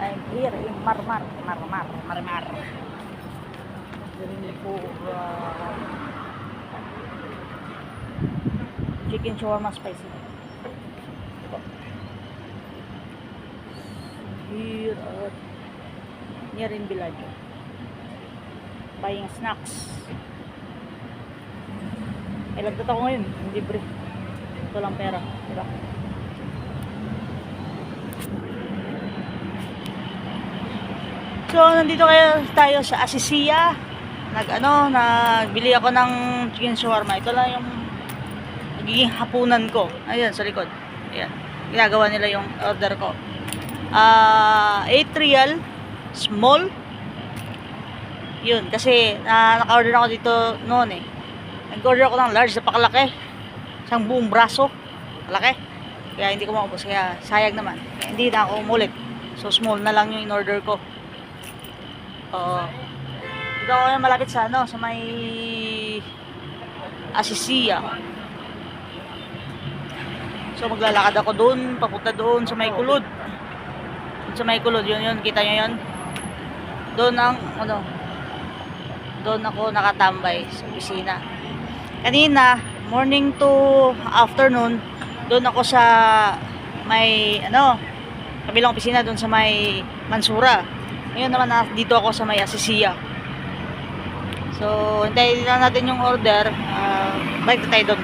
I'm here in Marmar. Bili po chicken shawarma spicy. Here at near in Villaggio. Buying snacks. Ay, lagdat ako ngayon. Libre. Ito lang pera. Diba? So, nandito tayo sa Asisia. Nagbili ako ng chicken shawarma. Ito lang yung nagiging hapunan ko. Ayan, sa likod. Ayan. Ginagawa nila yung order ko. 8 real. Small. Yun, kasi naka-order ako dito noon eh. Nag-order ako ng large, napakalaki. Isang buong braso. Malaki. Kaya hindi ko maubos. Kaya sayang naman. Kaya hindi na ako umulit. So small na lang yung in-order ko. Dito ako yung malapit sa sa may Asisia. So maglalakad ako doon, papunta doon sa may kulod. Sa may kulod, yun, kita nyo yun. Doon doon ako nakatambay sa opisina. Kanina, morning to afternoon, doon ako sa may kabilang opisina doon sa may Mansura. Ngayon naman dito ako sa may Asisia. So, hintayin lang natin yung order. Balik na tayo doon.